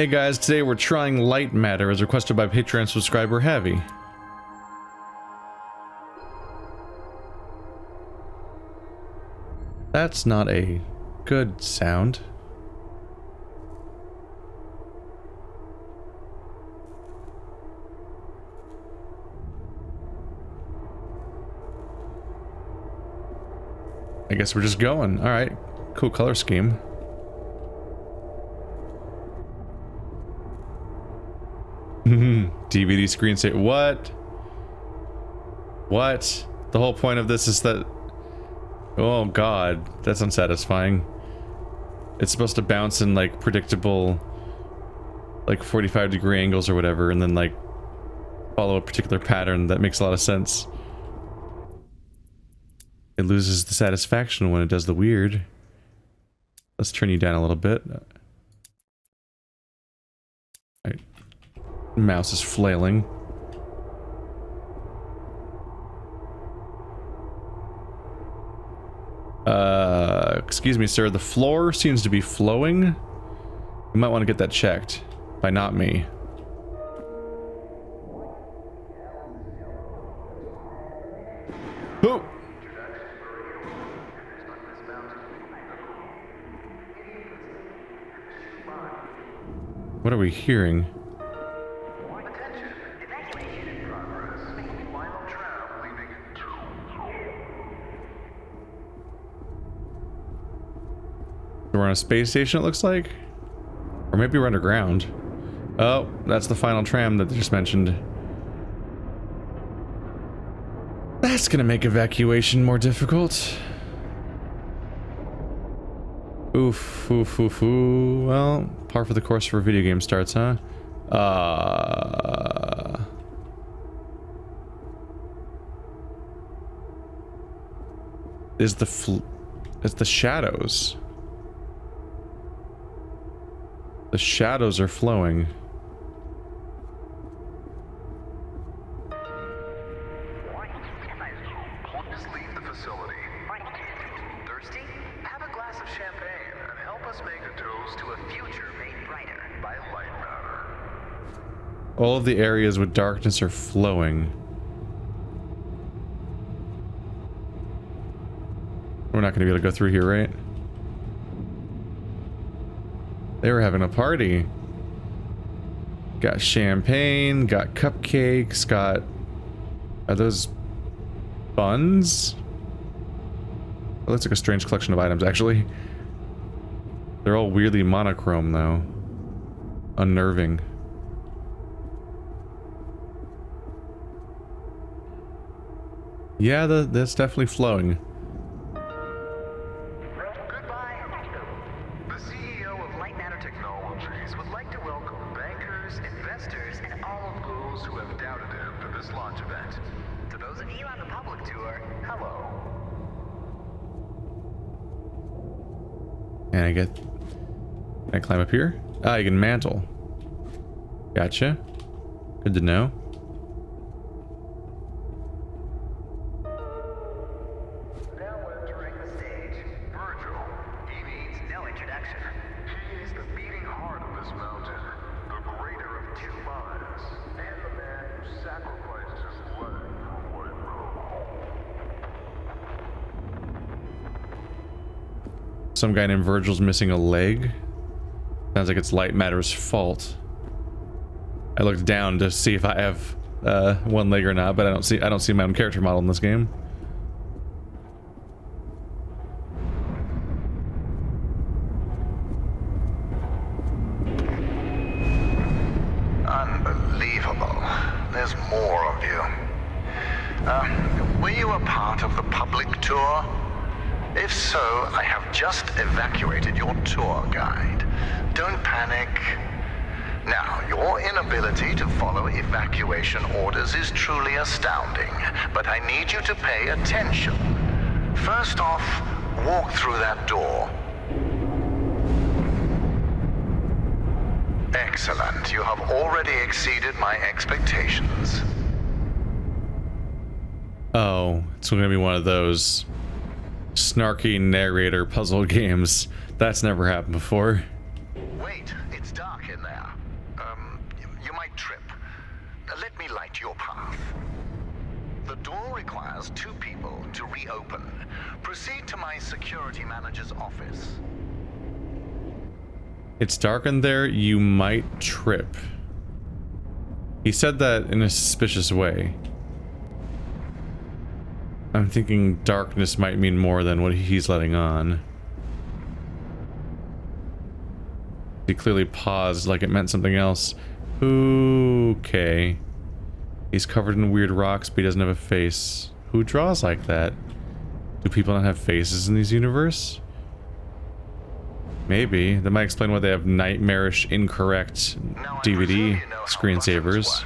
Hey guys, today we're trying Lightmatter as requested by Patreon subscriber Heavy. That's not a good sound. I guess we're just going. Alright, cool color scheme. DVD screensaver. What? The whole point of this is that... Oh god, that's unsatisfying. It's supposed to bounce in like predictable like 45-degree angles or whatever, and then like follow a particular pattern that makes a lot of sense. It loses the satisfaction when it does the weird. Let's turn you down a little bit. Alright. Mouse is flailing. Excuse me, sir. The floor seems to be flowing. You might want to get that checked by not me. Oh! What are we hearing? We're on a space station, it looks like? Or maybe we're underground. Oh, that's the final tram that they just mentioned. That's gonna make evacuation more difficult. Oof, oof, oof, oof. Well, par for the course for video game starts, huh? It's the shadows. The shadows are flowing. Please leave the facility. Thirsty? Have a glass of champagne and help us make a toast to a future made brighter by Lightmatter. All of the areas with darkness are flowing. We're not going to be able to go through here, right? They were having a party. Got champagne, got cupcakes, got... Are those buns? It looks like a strange collection of items, actually. They're all weirdly monochrome, though. Unnerving. Yeah, that's definitely flowing. And can I climb up here? Ah, you can mantle. Gotcha. Good to know. Now entering the stage, Virgil. He needs no introduction. He is the beating heart of this mountain, the greater of two minds, and the man who sacrificed his leg for what it wrote. Some guy named Virgil's missing a leg. Sounds like it's Lightmatter's fault. I looked down to see if I have one leg or not, but I don't see my own character model in this game. Unbelievable. There's more of you. Were you a part of the public tour? If so, I have just evacuated your tour guide. Don't panic. Now, your inability to follow evacuation orders is truly astounding, but I need you to pay attention. First off, walk through that door. Excellent. You have already exceeded my expectations. Oh, it's gonna be one of those snarky narrator puzzle games. That's never happened before. Wait, it's dark in in there. You might trip. Let me light your path. The door requires 2 people to reopen. Proceed to my security manager's office. It's dark in there, you might trip. He said that in a suspicious way. I'm thinking darkness might mean more than what he's letting on. He clearly paused like it meant something else. Okay. He's covered in weird rocks, but he doesn't have a face. Who draws like that? Do people not have faces in these universe? Maybe. That might explain why they have nightmarish, incorrect DVD screensavers.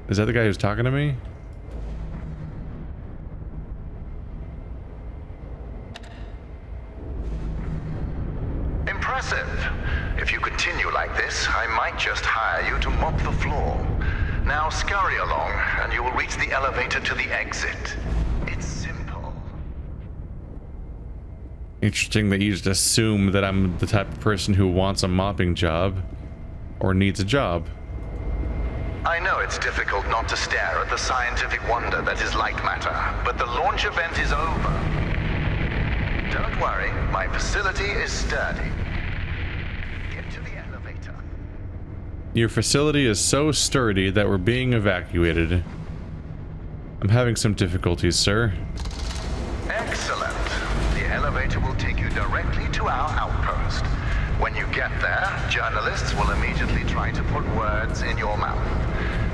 Is that the guy who's talking to me? Impressive. If you continue like this, I might just hire you to mop the floor. Now scurry along, and you will reach the elevator to the exit. It's simple. Interesting that you just assume that I'm the type of person who wants a mopping job. Or needs a job. I know it's difficult not to stare at the scientific wonder that is Lightmatter, but the launch event is over. Don't worry, my facility is sturdy. Get to the elevator. Your facility is so sturdy that we're being evacuated. I'm having some difficulties, sir. Excellent. The elevator will take you directly to our outpost. When you get there, journalists will immediately try to put words in your mouth.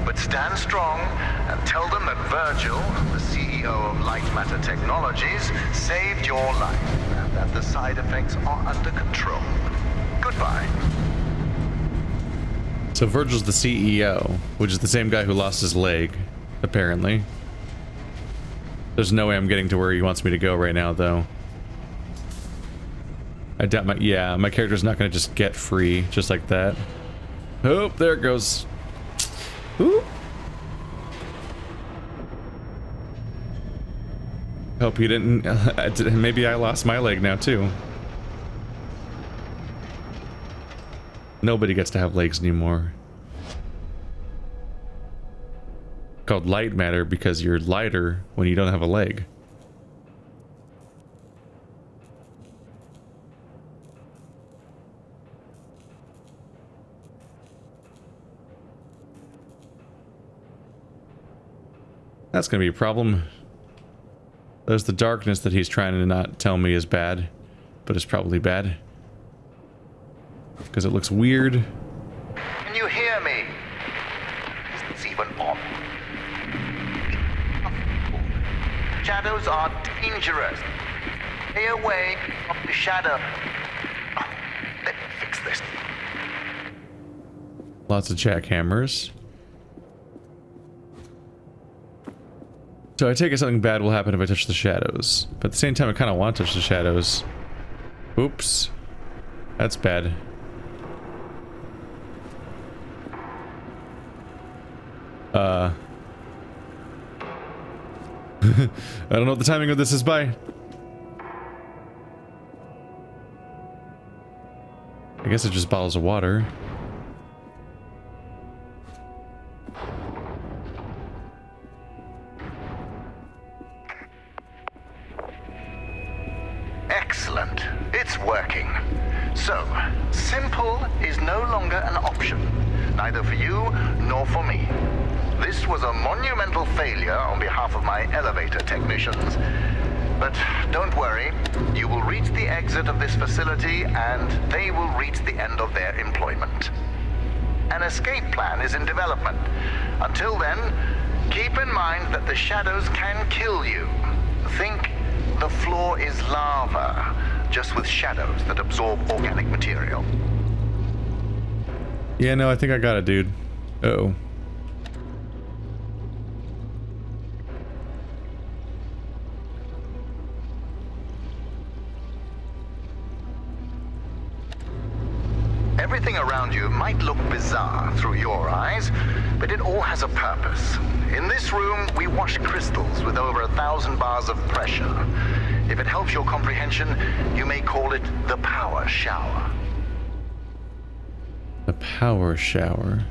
But stand strong and tell them that Virgil, the CEO of Lightmatter Technologies, saved your life and that the side effects are under control. Goodbye. So Virgil's the CEO, which is the same guy who lost his leg, apparently. There's no way I'm getting to where he wants me to go right now, though. I doubt my character's not gonna just get free just like that. Oh, there it goes. Ooh. Hope you didn't. Maybe I lost my leg now too. Nobody gets to have legs anymore. Called Lightmatter because you're lighter when you don't have a leg. That's gonna be a problem. There's the darkness that he's trying to not tell me is bad, but it's probably bad. Because it looks weird. Can you hear me? It's even on. Shadows are dangerous. Stay away from the shadow. Oh, let me fix this. Lots of jackhammers. So I take it something bad will happen if I touch the shadows. But at the same time, I kind of want to touch the shadows. Oops. That's bad. I don't know what the timing of this is by. I guess it's just bottles of water. Excellent. It's working. So, simple is no longer an option, neither for you nor for me. This was a monumental failure on behalf of my elevator technicians. But don't worry, you will reach the exit of this facility and they will reach the end of their employment. An escape plan is in development. Until then, keep in mind that the shadows can kill you. Think the floor is lava, just with shadows that absorb organic material. Yeah, no, I think I got it, dude. Uh-oh. Everything around you might look bizarre through your eyes, but it all has a purpose. In this room, we wash crystals with over 1,000 bars of pressure. If it helps your comprehension, you may call it the power shower. The power shower.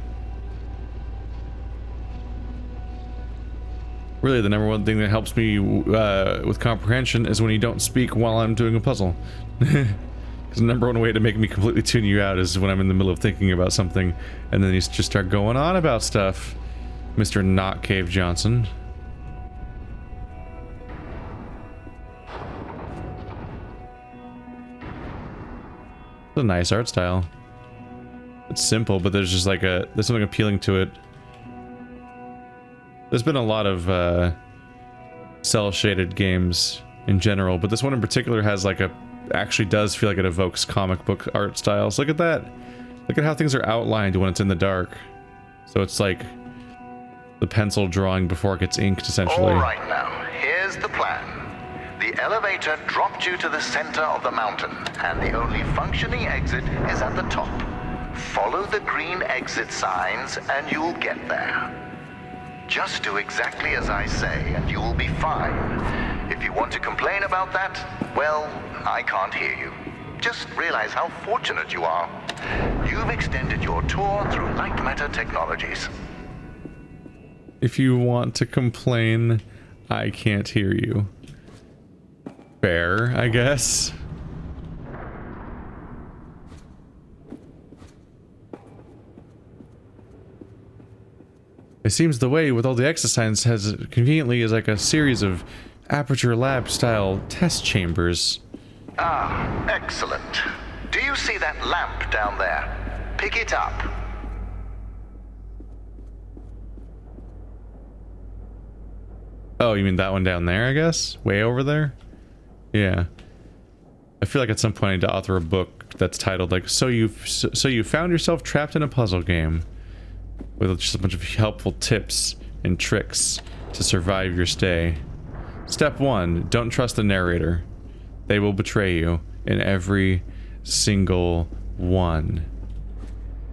Really, the number one thing that helps me with comprehension is when you don't speak while I'm doing a puzzle. Because the number one way to make me completely tune you out is when I'm in the middle of thinking about something, and then you just start going on about stuff, Mr. Not Cave Johnson. It's a nice art style. It's simple, but there's just like there's something appealing to it. There's been a lot of cel-shaded games in general, but this one in particular has like actually does feel like it evokes comic book art styles. Look at that. Look at how things are outlined when it's in the dark. So it's like the pencil drawing before it gets inked, essentially. All right, now, here's the plan. The elevator dropped you to the center of the mountain, and the only functioning exit is at the top. Follow the green exit signs, and you'll get there. Just do exactly as I say, and you will be fine. If you want to complain about that, well, I can't hear you. Just realize how fortunate you are. You've extended your tour through Lightmatter technologies. If you want to complain, I can't hear you. Fair, I guess. It seems the way with all the exit signs has conveniently is like a series of Aperture Lab style test chambers. Ah, excellent. Do you see that lamp down there? Pick it up. Oh, you mean that one down there, I guess? Way over there? Yeah. I feel like at some point I need to author a book that's titled like, so you found yourself trapped in a puzzle game with just a bunch of helpful tips and tricks to survive your stay. Step 1, don't trust the narrator. They will betray you in every single one.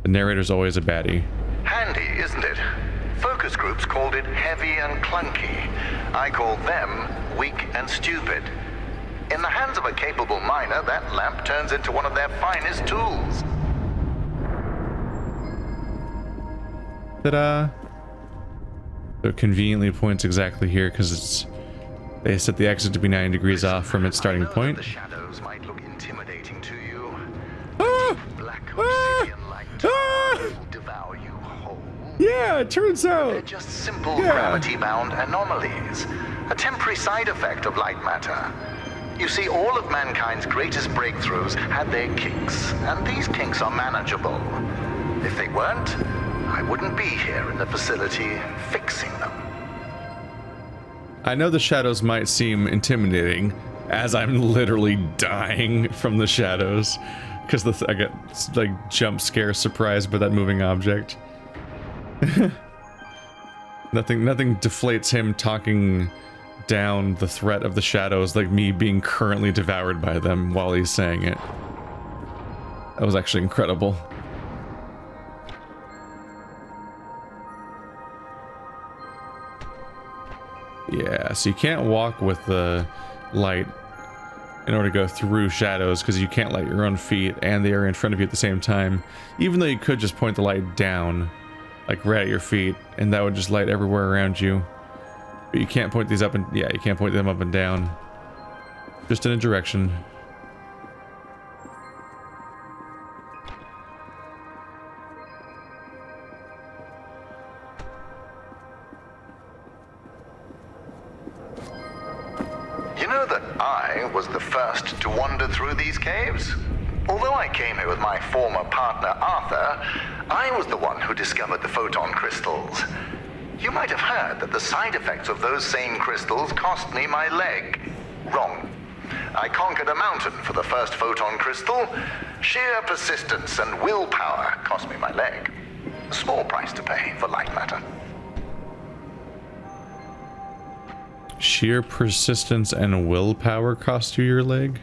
The narrator's always a baddie. Handy, isn't it? Focus groups called it heavy and clunky. I call them weak and stupid. In the hands of a capable miner, that lamp turns into one of their finest tools. Ta-da! So it conveniently points exactly here because they set the exit to be 90 degrees off from its starting point. The shadows might look intimidating to you. Ah! Black Ah! obsidian light Ah! will devour you whole. Yeah, it turns They're out. just simple Yeah. gravity-bound anomalies, a temporary side effect of light matter. You see, all of mankind's greatest breakthroughs had their kinks, and these kinks are manageable. If they weren't, I wouldn't be here in the facility fixing them. I know the shadows might seem intimidating, as I'm literally dying from the shadows, because I get like jump scare surprised by that moving object. Nothing deflates him talking down the threat of the shadows like me being currently devoured by them while he's saying it. That was actually incredible. Yeah, so you can't walk with the light in order to go through shadows because you can't light your own feet and the area in front of you at the same time. Even though you could just point the light down, like right at your feet, and that would just light everywhere around you. But you can't point these up and, yeah, you can't point them up and down. Just in a direction. You know that I was the first to wander through these caves? Although I came here with my former partner, Arthur, I was the one who discovered the photon crystals. You might have heard that the side effects of those same crystals cost me my leg. Wrong. I conquered a mountain for the first photon crystal. Sheer persistence and willpower cost me my leg. A small price to pay for light matter. Sheer persistence and willpower cost you your leg?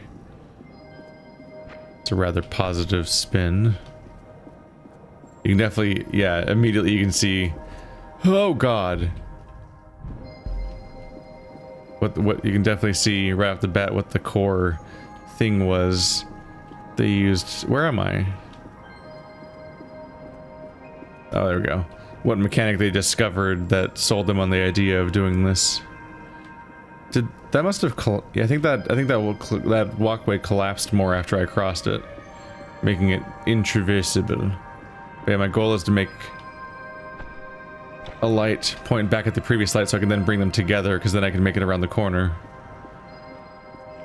It's a rather positive spin. You can definitely, yeah, immediately you can see, oh god. what you can definitely see right off the bat what the core thing was they used. Where am I? Oh, there we go. What mechanic they discovered that sold them on the idea of doing this. Did that must have yeah, I think that walkway collapsed more after I crossed it, making it intraversible. But yeah, my goal is to make a light point back at the previous light so I can then bring them together, because then I can make it around the corner.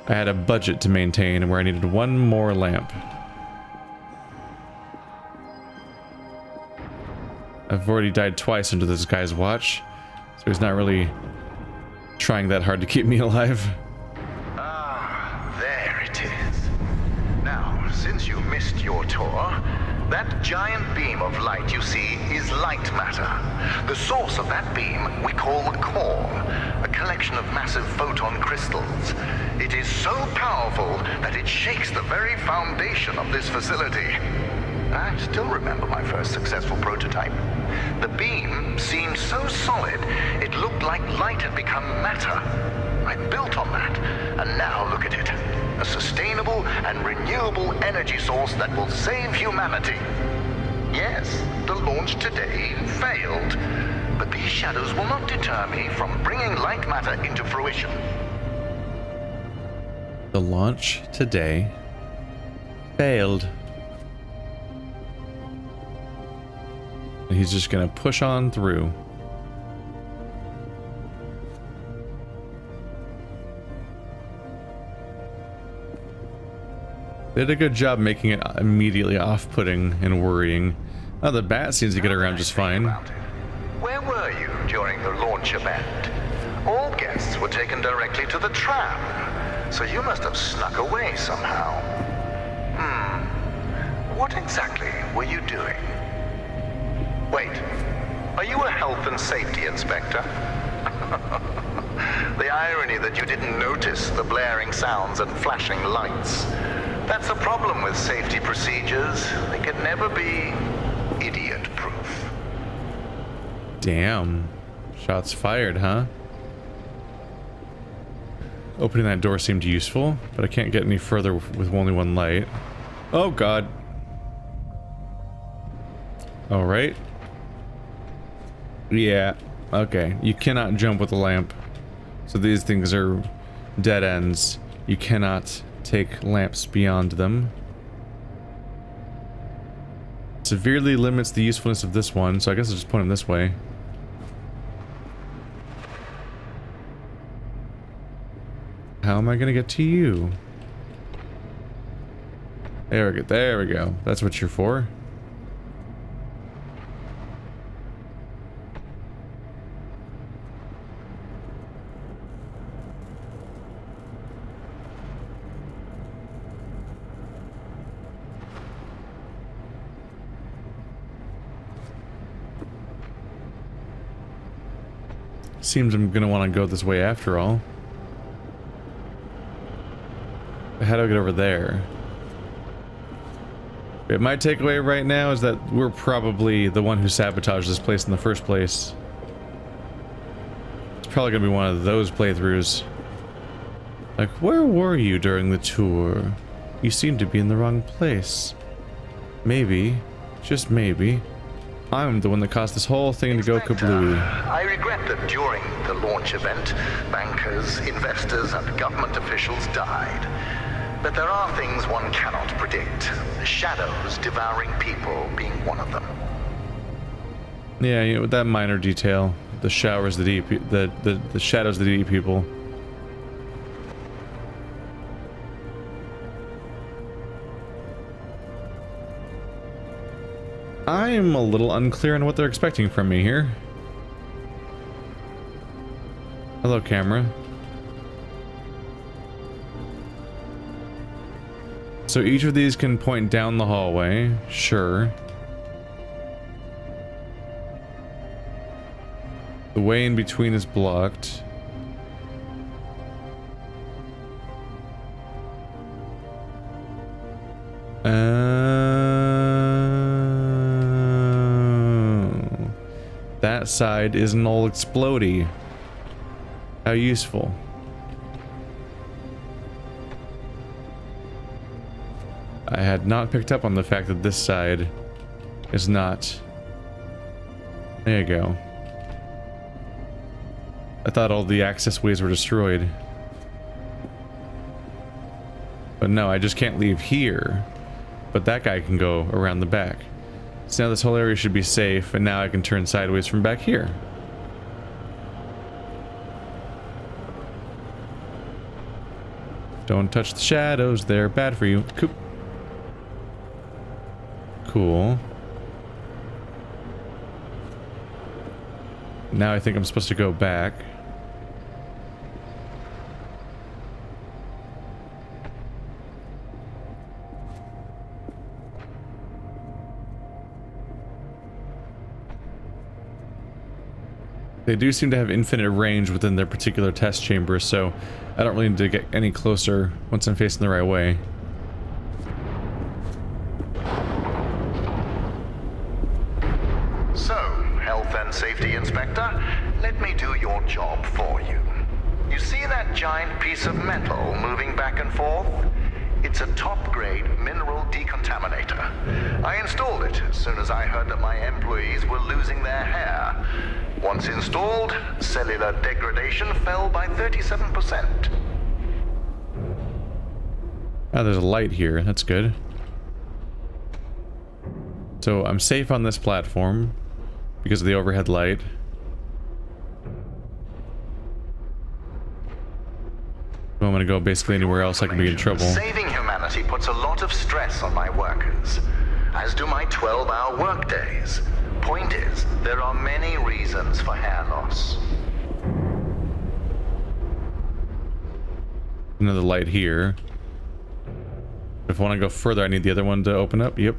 I had a budget to maintain where I needed one more lamp. I've already died twice under this guy's watch, so he's not really trying that hard to keep me alive. Ah, there it is. Now, since you missed your tour, that giant beam of light you see is light matter. The source of that beam we call the core, a collection of massive photon crystals. It is so powerful that it shakes the very foundation of this facility. I still remember my first successful prototype. The beam seemed so solid, it looked like light had become matter. I built on that, and now look at it. A sustainable and renewable energy source that will save humanity. Yes, the launch today failed, but these shadows will not deter me from bringing light matter into fruition. The launch today failed. He's just gonna push on through. They did a good job making it immediately off-putting and worrying. Oh, the bat seems to get around just fine. Where were you during the launch event? All guests were taken directly to the tram, so you must have snuck away somehow. What exactly were you doing? Wait, are you a health and safety inspector? The irony that you didn't notice the blaring sounds and flashing lights. That's a problem with safety procedures. They can never be idiot-proof. Damn. Shots fired, huh? Opening that door seemed useful, but I can't get any further with only one light. Oh god. Alright. Yeah, okay. You cannot jump with a lamp. So these things are dead ends. You cannot take lamps beyond them. Severely limits the usefulness of this one, so I guess I'll just point him this way. How am I gonna get to you? There we go. There we go. That's what you're for. Seems I'm gonna want to go this way after all. How do I get over there? My takeaway right now is that we're probably the one who sabotaged this place in the first place. It's probably gonna be one of those playthroughs. Like, where were you during the tour? You seem to be in the wrong place. Maybe, just maybe, I'm the one that caused this whole thing to go kablooey. I regret that during the launch event, bankers, investors, and government officials died. But there are things one cannot predict. Shadows devouring people being one of them. Yeah, you know, that minor detail. The showers that eat the shadows that eat people. I'm a little unclear on what they're expecting from me here. Hello, camera. So each of these can point down the hallway, sure. The way in between is blocked. That side is an old explodey. How useful. had not picked up on the fact that this side is not. There you go. I thought all the access ways were destroyed. But no, I just can't leave here. But that guy can go around the back. So now this whole area should be safe, and now I can turn sideways from back here. Don't touch the shadows, they're bad for you. Cool. Now I think I'm supposed to go back. They do seem to have infinite range within their particular test chambers, so I don't really need to get any closer once I'm facing the right way. So, Health and Safety Inspector, let me do your job for you. You see that giant piece of metal moving back and forth? It's a top-grade mineral decontaminator. I installed it as soon as I heard that my employees were losing their hair. Once installed, cellular degradation fell by 37%. Ah, there's a light here. That's good. So I'm safe on this platform because of the overhead light. If I'm gonna go basically anywhere else, I can be in trouble. Saving humanity puts a lot of stress on my workers, as do my 12-hour workdays. Point is, there are many reasons for hair loss. Another light here. If I want to go further, I need the other one to open up. Yep.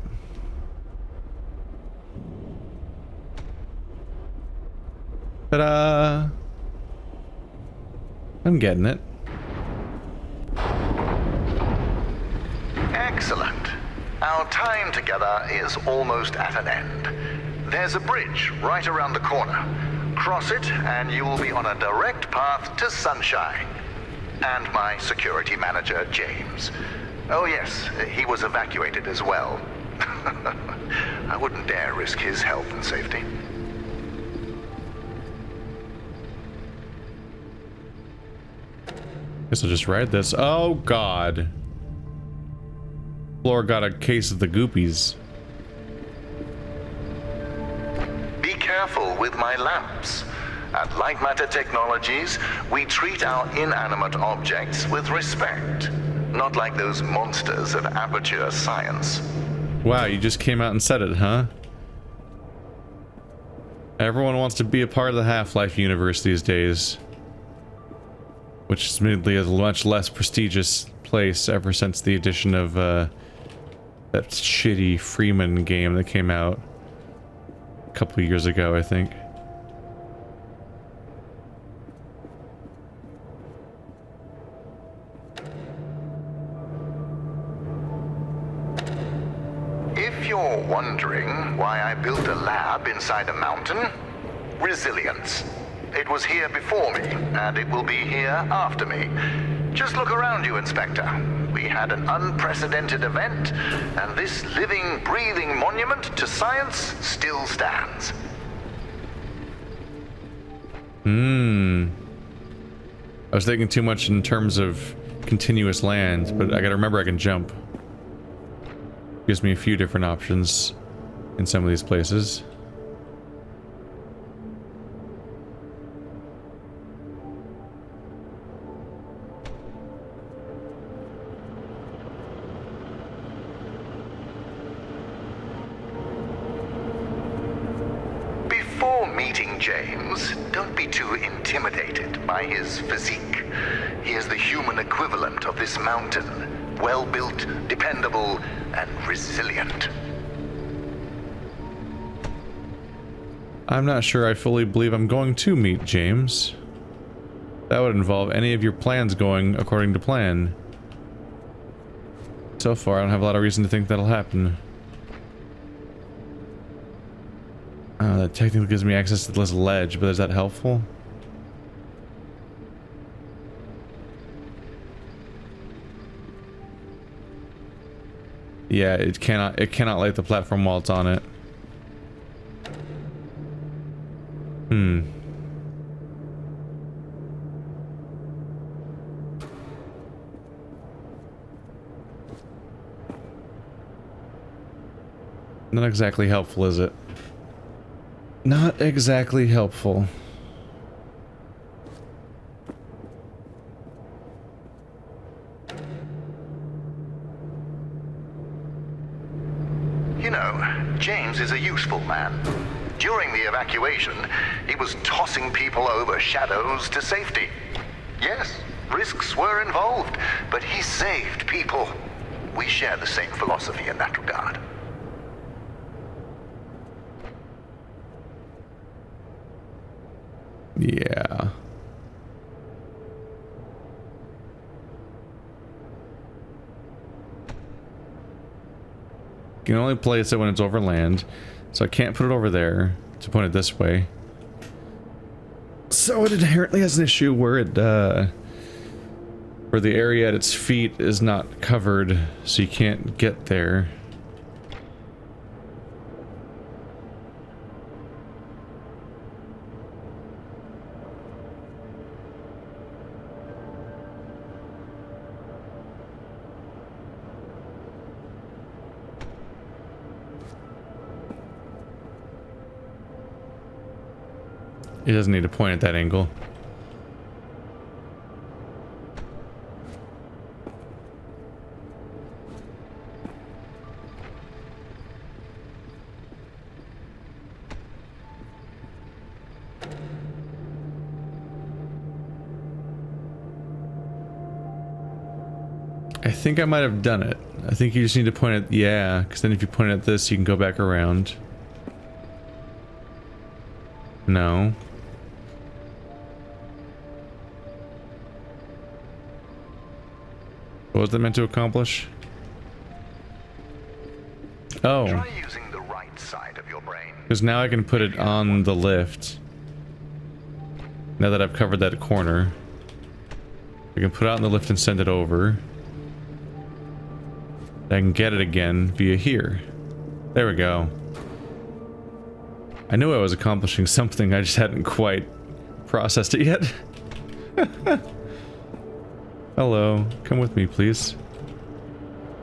Ta-da! I'm getting it. Excellent. Our time together is almost at an end. There's a bridge right around the corner. Cross it and you will be on a direct path to sunshine. And my security manager, James. Oh yes, he was evacuated as well. I wouldn't dare risk his health and safety. Guess I'll just ride this. Oh god. Floor got a case of the goopies. Be careful with my lamps. At Lightmatter Technologies, we treat our inanimate objects with respect. Not like those monsters of aperture science. Wow, you just came out and said it, huh? Everyone wants to be a part of the Half-Life universe these days. Which admittedly is a much less prestigious place ever since the addition of that shitty Freeman game that came out a couple years ago, I think. If you're wondering why I built a lab inside a mountain, resilience. It was here before me, and it will be here after me. Just look around you, Inspector. We had an unprecedented event, and this living, breathing monument to science still stands. I was thinking too much in terms of continuous land, but I gotta remember I can jump. Gives me a few different options in some of these places. Before meeting James, don't be too intimidated by his physique. He is the human equivalent of this mountain. Well-built, dependable, and resilient. I'm not sure I fully believe I'm going to meet James. That would involve any of your plans going according to plan. So far, I don't have a lot of reason to think that'll happen. That technically gives me access to this ledge, but is that helpful? Yeah, it cannot light the platform while it's on it. Hmm. Not exactly helpful, is it? Not exactly helpful. You know, James is a useful man. During the evacuation, he was tossing people over shadows to safety. Yes, risks were involved, but he saved people. We share the same philosophy in that regard. Yeah. You can only place it when it's over land, so I can't put it over there to point it this way. So it inherently has an issue where it, where the area at its feet is not covered, so you can't get there. It doesn't need to point at that angle. I think I might have done it. I think you just need to point at, yeah, because then if you point at this, you can go back around. No. What was that meant to accomplish? Oh. Try using the right side of your brain. Because now I can put it on the lift. Now that I've covered that corner. I can put it on the lift and send it over. I can get it again via here. There we go. I knew I was accomplishing something, I just hadn't quite processed it yet. Hello, come with me, please.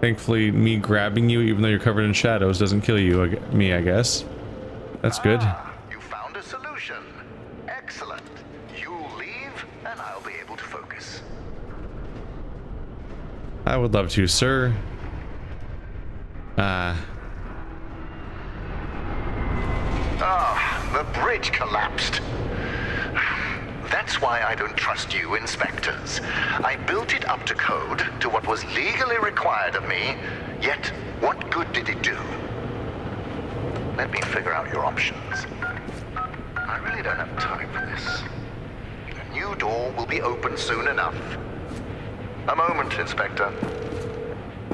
Thankfully, me grabbing you, even though you're covered in shadows, doesn't kill you, I guess. That's good. You found a solution. Excellent. You leave, and I'll be able to focus. I would love to, sir. The bridge collapsed. That's why I don't trust you, inspectors. I built it up to code, to what was legally required of me, yet what good did it do? Let me figure out your options. I really don't have time for this. A new door will be open soon enough. A moment, Inspector.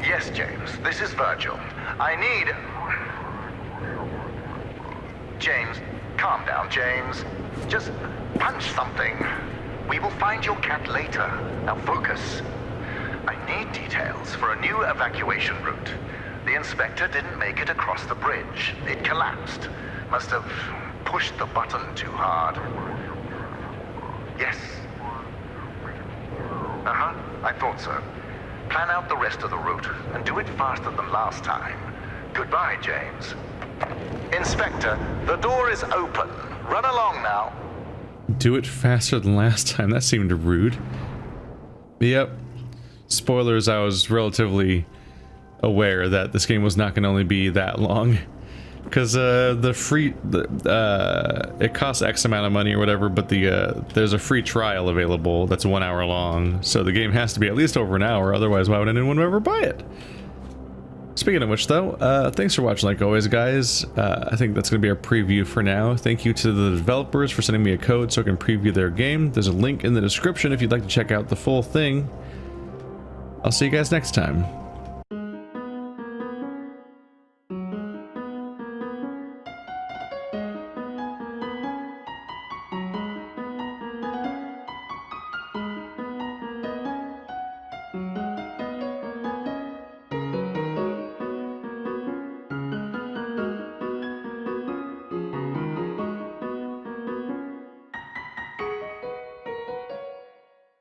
Yes, James, this is Virgil. I need... James, calm down, James. Just punch something. We will find your cat later. Now focus. I need details for a new evacuation route. The inspector didn't make it across the bridge. It collapsed. Must have pushed the button too hard. Yes. Uh-huh, I thought so. Plan out the rest of the route and do it faster than last time. Goodbye, James. Inspector, the door is open. Run along now. Do it faster than last time. That seemed rude. Yep. Spoilers, I was relatively aware that this game was not going to only be that long. Because it costs X amount of money or whatever, but there's a free trial available that's 1 hour long. So the game has to be at least over an hour, otherwise why would anyone ever buy it? Speaking of which, though, thanks for watching like always, guys. I think that's going to be our preview for now. Thank you to the developers for sending me a code so I can preview their game. There's a link in the description if you'd like to check out the full thing. I'll see you guys next time.